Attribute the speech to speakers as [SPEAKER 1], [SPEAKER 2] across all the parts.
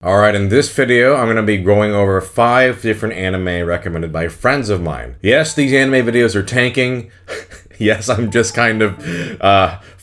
[SPEAKER 1] Alright, in this video, I'm going to be going over 5 different anime recommended by friends of mine. Yes, these anime videos are tanking. Yes, I'm just kind of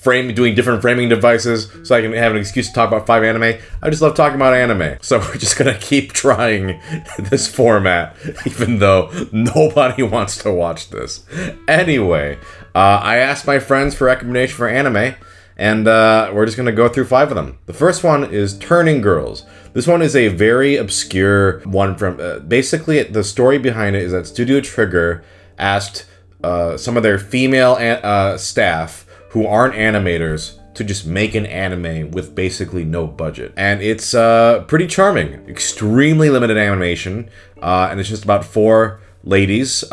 [SPEAKER 1] doing different framing devices so I can have an excuse to talk about 5 anime. I just love talking about anime. So we're just going to keep trying this format, even though nobody wants to watch this. Anyway, I asked my friends for recommendation for anime, and we're just going to go through 5 of them. The first one is Turning Girls. This one is a very obscure one from... basically, the story behind it is that Studio Trigger asked some of their female staff who aren't animators to just make an anime with basically no budget. And it's pretty charming. Extremely limited animation. And it's just about 4 ladies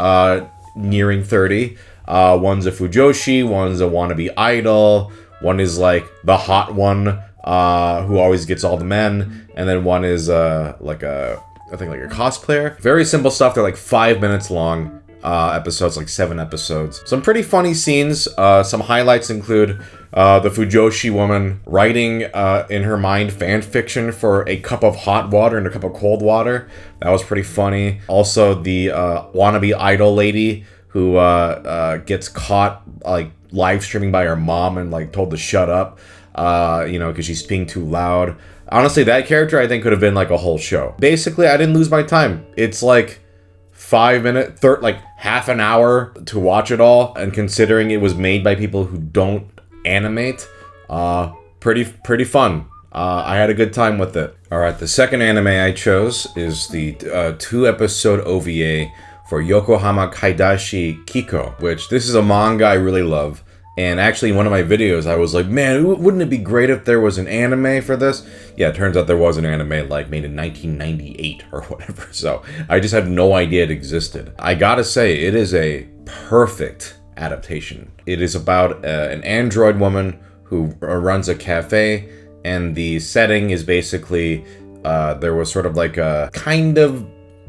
[SPEAKER 1] nearing 30. One's a fujoshi, one's a wannabe idol, one is like the hot one who always gets all the men, and then one is like a cosplayer. Very simple stuff. They're like 5 minutes long episodes, like 7 episodes. Some pretty funny scenes. Some highlights include the fujoshi woman writing in her mind fan fiction for a cup of hot water and a cup of cold water. That was pretty funny. Also, the wannabe idol lady who gets caught like live streaming by her mom and like told to shut up, because she's being too loud. Honestly, that character I think could have been like a whole show. Basically, I didn't lose my time. It's like 5 minutes, like half an hour to watch it all, and considering it was made by people who don't animate, pretty fun. I had a good time with it. All right, the second anime I chose is the 2-episode OVA for Yokohama Kaidashi Kiko, which this is a manga I really love. And actually, in one of my videos, I was like, man, wouldn't it be great if there was an anime for this? Yeah, it turns out there was an anime, like, made in 1998 or whatever. So I just had no idea it existed. I gotta say, it is a perfect adaptation. It is about an android woman who runs a cafe, and the setting is basically, there was sort of like a kind of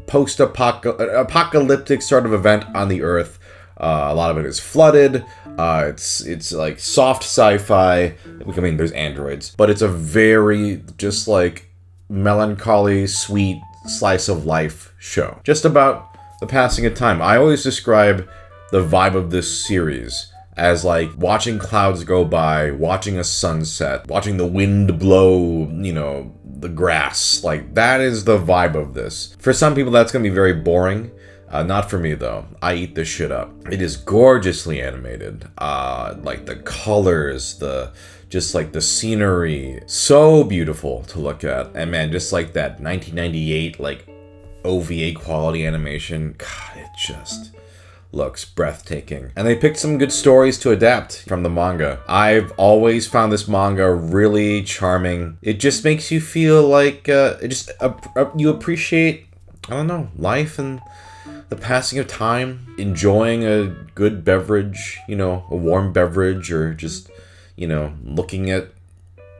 [SPEAKER 1] post-apocalyptic sort of event on the Earth. A lot of it is flooded. It's like soft sci-fi. I mean, there's androids, but it's a very just like melancholy, sweet slice of life show. Just about the passing of time. I always describe the vibe of this series as like watching clouds go by, watching a sunset, watching the wind blow, the grass. Like, that is the vibe of this. For some people, that's gonna be very boring. Not for me, though. I eat this shit up. It is gorgeously animated. Like, the colors, the scenery. So beautiful to look at. And man, just like that 1998, like, OVA quality animation. God, it just looks breathtaking. And they picked some good stories to adapt from the manga. I've always found this manga really charming. It just makes you feel like, you appreciate, I don't know, life and the passing of time, enjoying a good beverage, a warm beverage, or just, looking at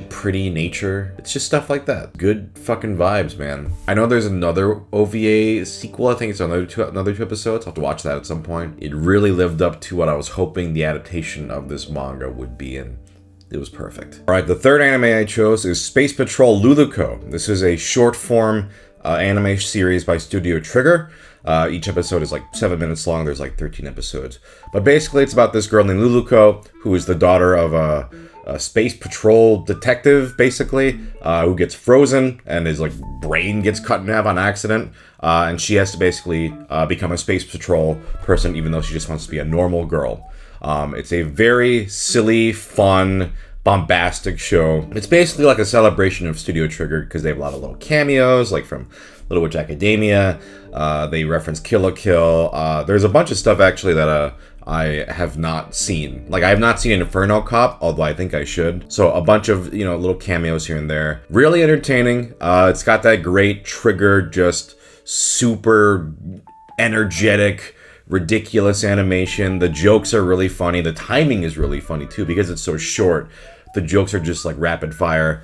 [SPEAKER 1] pretty nature. It's just stuff like that. Good fucking vibes, man. I know there's another OVA sequel. I think it's another two episodes. I'll have to watch that at some point. It really lived up to what I was hoping the adaptation of this manga would be, and it was perfect. All right, the third anime I chose is Space Patrol Luluco. This is a short form anime series by Studio Trigger. Each episode is like 7 minutes long. There's like 13 episodes. But basically, it's about this girl named Luluco, who is the daughter of a space patrol detective, basically, who gets frozen and his like brain gets cut in half on accident. And she has to basically become a space patrol person, even though she just wants to be a normal girl. It's a very silly, fun, bombastic show. It's basically like a celebration of Studio Trigger because they have a lot of little cameos, like from Little Witch Academia. They reference Kill la Kill. There's a bunch of stuff actually that I have not seen. Like, I have not seen Inferno Cop, although I think I should. So a bunch of, little cameos here and there. Really entertaining. It's got that great Trigger, just super energetic, ridiculous animation. The jokes are really funny. The timing is really funny too because it's so short. The jokes are just like rapid fire.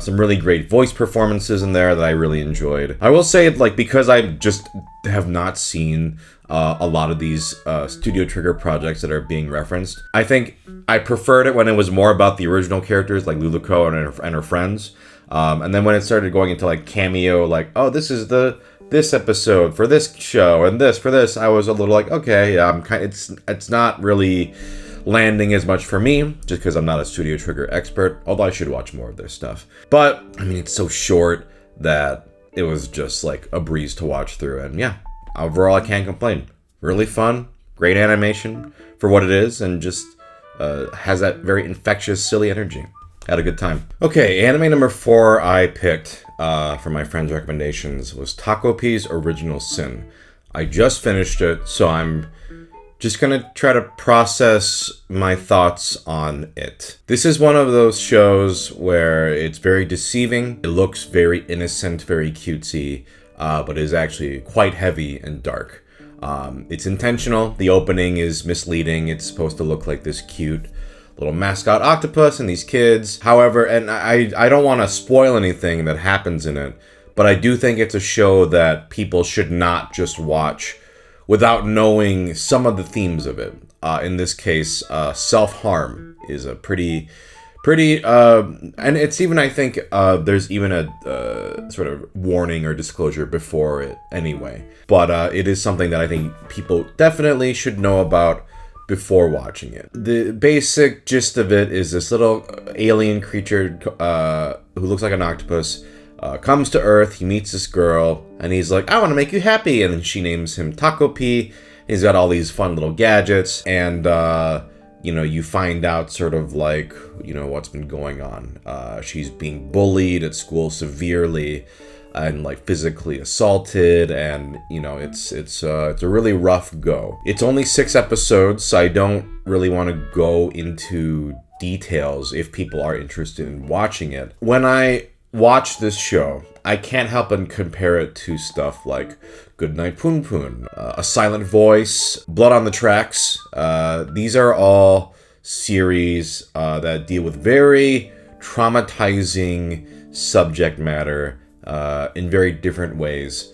[SPEAKER 1] Some really great voice performances in there that I really enjoyed. I will say, like, because I just have not seen a lot of these Studio Trigger projects that are being referenced, I think I preferred it when it was more about the original characters like Luluco and her friends. And then when it started going into like cameo, like, oh, this is this episode for this show and this for this, I was a little like, okay, yeah, it's not really landing as much for me, just because I'm not a Studio Trigger expert, although I should watch more of their stuff. But I mean, it's so short that it was just like a breeze to watch through, and yeah, overall I can't complain. Really fun, great animation for what it is, and just has that very infectious, silly energy. Had a good time. Okay, anime number 4 I picked from my friend's recommendations was Takopi's Original Sin. I just finished it, so I'm just gonna try to process my thoughts on it. This is one of those shows where it's very deceiving. It looks very innocent, very cutesy, but is actually quite heavy and dark. It's intentional. The opening is misleading. It's supposed to look like this cute little mascot octopus and these kids. However, and I don't want to spoil anything that happens in it, but I do think it's a show that people should not just watch without knowing some of the themes of it. In this case, self-harm is a pretty, and it's even, I think, there's even a sort of warning or disclosure before it anyway. But it is something that I think people definitely should know about before watching it. The basic gist of it is this little alien creature who looks like an octopus comes to Earth. He meets this girl, and he's like, I want to make you happy. And then she names him Takopi. He's got all these fun little gadgets, and you find out sort of like, what's been going on. She's being bullied at school severely, and like physically assaulted, and it's a really rough go. It's only 6 episodes, so I don't really want to go into details if people are interested in watching it. When I watch this show, I can't help but compare it to stuff like Goodnight Poon Poon, A Silent Voice, Blood on the Tracks. These are all series that deal with very traumatizing subject matter in very different ways.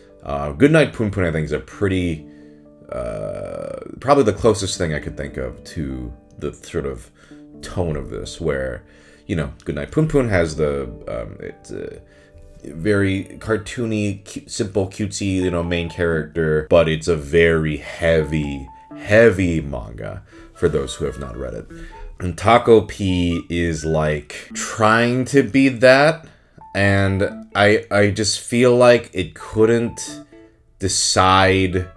[SPEAKER 1] Goodnight Poon Poon, I think, is a pretty, probably the closest thing I could think of to the sort of tone of this, where Goodnight Poon Poon has it's a very cartoony, simple, cutesy, main character, but it's a very heavy manga for those who have not read it. And Takopi is like trying to be that, and I just feel like it couldn't decide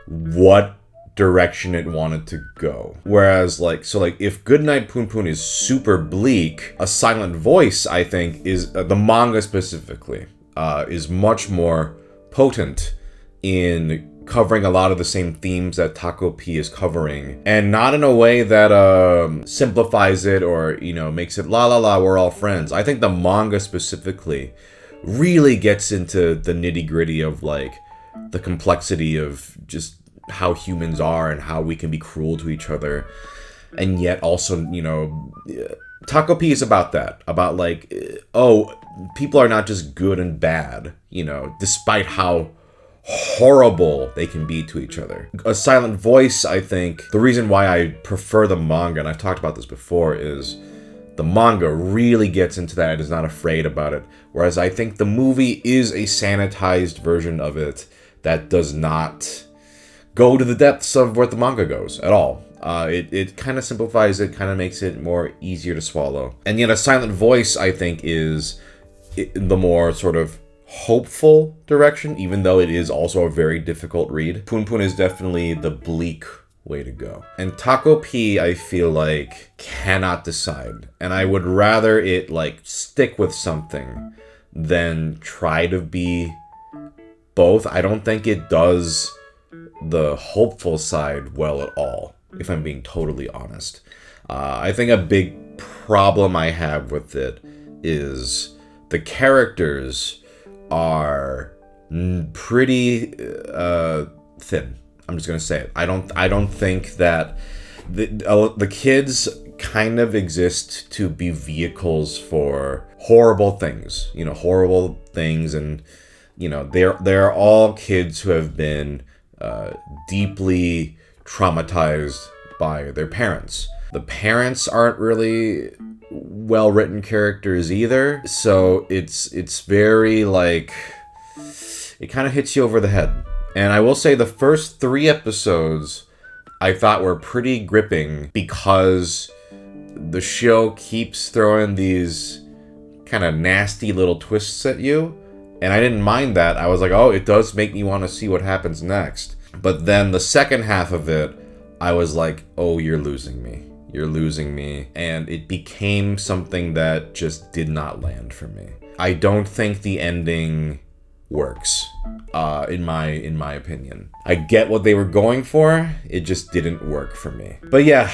[SPEAKER 1] what direction it wanted to go. Whereas if Goodnight Poon Poon is super bleak, A Silent Voice, I think, is the manga specifically is much more potent in covering a lot of the same themes that Takopi is covering, and not in a way that simplifies it or makes it la la la, we're all friends. I think the manga specifically really gets into the nitty gritty of like the complexity of just how humans are and how we can be cruel to each other, and yet also Takopi is about that, about like, people are not just good and bad, despite how horrible they can be to each other. A Silent Voice, I think, the reason why I prefer the manga, and I've talked about this before, is the manga really gets into that. It is not afraid about it, whereas I think the movie is a sanitized version of it that does not go to the depths of where the manga goes at all. It kind of simplifies it, kind of makes it more easier to swallow. And yet A Silent Voice, I think, is the more sort of hopeful direction, even though it is also a very difficult read. Poon Poon is definitely the bleak way to go. And Takopi, I feel like, cannot decide. And I would rather it like stick with something than try to be both. I don't think it does the hopeful side well at all, if I'm being totally honest. I think a big problem I have with it is the characters are pretty thin. I'm just gonna say it. I don't think that the kids kind of exist to be vehicles for horrible things. Horrible things, and they're all kids who have been deeply traumatized by their parents. The parents aren't really well-written characters either. So it's very like, it kind of hits you over the head. And I will say the first 3 episodes I thought were pretty gripping because the show keeps throwing these kind of nasty little twists at you. And I didn't mind that. I was like, oh, it does make me want to see what happens next. But then the second half of it, I was like, oh, you're losing me. You're losing me. And it became something that just did not land for me. I don't think the ending works, in my opinion. I get what they were going for. It just didn't work for me. But yeah,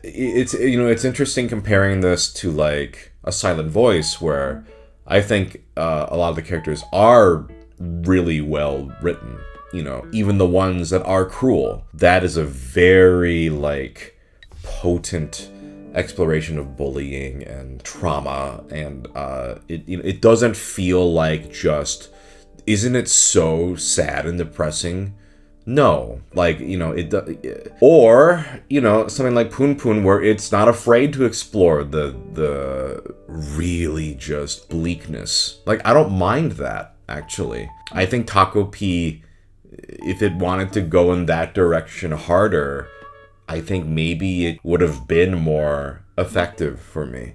[SPEAKER 1] it's interesting comparing this to like A Silent Voice, where I think a lot of the characters are really well written. You know, even the ones that are cruel. That is a very like potent exploration of bullying and trauma, and it doesn't feel like just, isn't it so sad and depressing? No, like, you know, or, you know, something like Poon Poon, where it's not afraid to explore the really just bleakness. Like, I don't mind that, actually. I think Takopi, if it wanted to go in that direction harder, I think maybe it would have been more effective for me.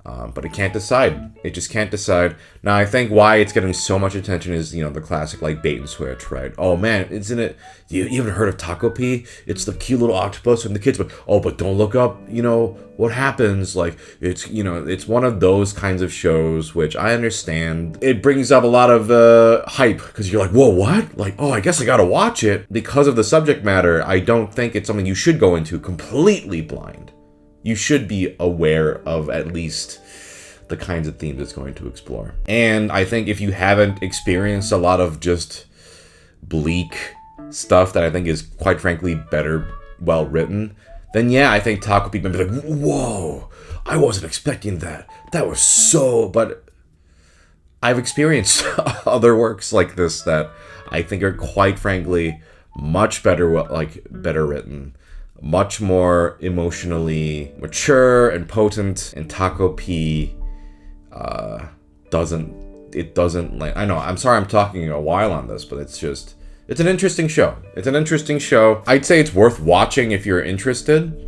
[SPEAKER 1] But it can't decide. It just can't decide. Now, I think why it's getting so much attention is, you know, the classic, like, bait and switch, right? Oh, man, isn't it... You haven't heard of Takopi? It's the cute little octopus and the kids, but don't look up, you know, what happens. Like, it's, you know, it's one of those kinds of shows, which I understand. It brings up a lot of hype, because you're like, whoa, what? Like, oh, I guess I gotta watch it. Because of the subject matter, I don't think it's something you should go into completely blind. You should be aware of at least the kinds of themes it's going to explore. And I think if you haven't experienced a lot of just bleak stuff that I think is, quite frankly, better well written, then yeah, I think Takopi might be like, whoa, I wasn't expecting that. That was so... But I've experienced other works like this that I think are, quite frankly, much better written, much more emotionally mature and potent, and Takopi doesn't like. I know, I'm sorry I'm talking a while on this, but it's an interesting show. It's an interesting show. I'd say it's worth watching if you're interested.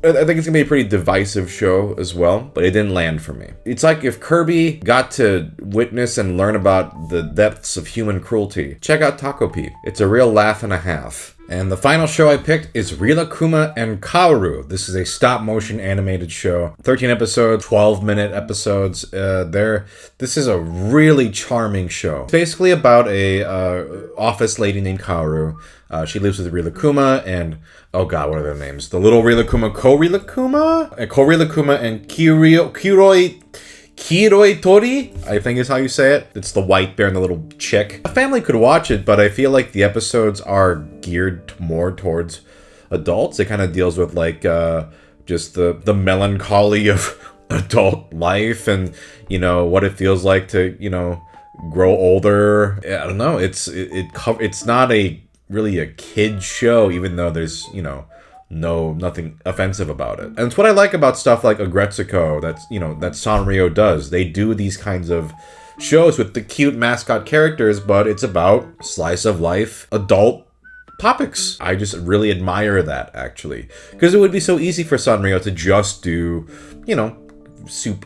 [SPEAKER 1] I think it's gonna be a pretty divisive show as well, but it didn't land for me. It's like if Kirby got to witness and learn about the depths of human cruelty. Check out Takopi. It's a real laugh and a half. And the final show I picked is Rilakkuma and Kaoru. This is a stop-motion animated show. 13 episodes, 12-minute episodes. This is a really charming show. It's basically about a office lady named Kaoru. She lives with Rilakkuma and, oh god, what are their names? The little Rilakkuma, Ko-Rilakkuma and Kiroi Tori, I think is how you say it. It's the white bear and the little chick. A family could watch it, but I feel like the episodes are geared more towards adults. It kind of deals with like just the melancholy of adult life and, you know, what it feels like to, you know, grow older. I don't know. It's not really a kid show, even though there's, you know, nothing offensive about it. And it's what I like about stuff like Agretsuko that Sanrio does. They do these kinds of shows with the cute mascot characters, but it's about slice of life, adult topics. I just really admire that, actually. Because it would be so easy for Sanrio to just do, you know,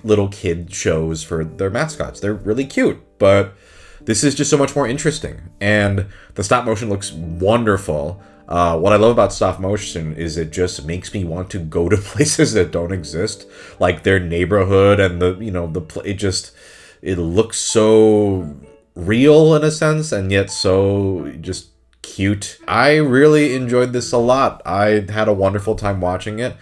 [SPEAKER 1] little kid shows for their mascots. They're really cute, but this is just so much more interesting. And the stop motion looks wonderful. What I love about stop motion is it just makes me want to go to places that don't exist, like their neighborhood and it looks so real in a sense, and yet so just cute. I really enjoyed this a lot. I had a wonderful time watching it.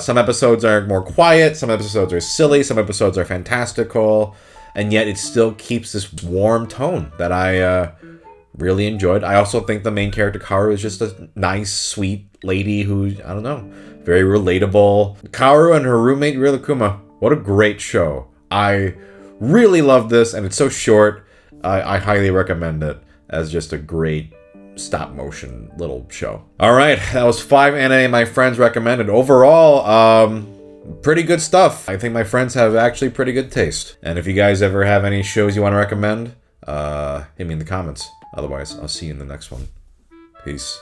[SPEAKER 1] Some episodes are more quiet, some episodes are silly, some episodes are fantastical, and yet it still keeps this warm tone that I really enjoyed. I also think the main character, Kaoru, is just a nice, sweet lady who, I don't know, very relatable. Kaoru and her roommate, Rilakkuma. What a great show. I really love this, and it's so short. I highly recommend it as just a great stop-motion little show. Alright, that was 5 anime my friends recommended. Overall, pretty good stuff. I think my friends have actually pretty good taste. And if you guys ever have any shows you want to recommend, hit me in the comments. Otherwise, I'll see you in the next one. Peace.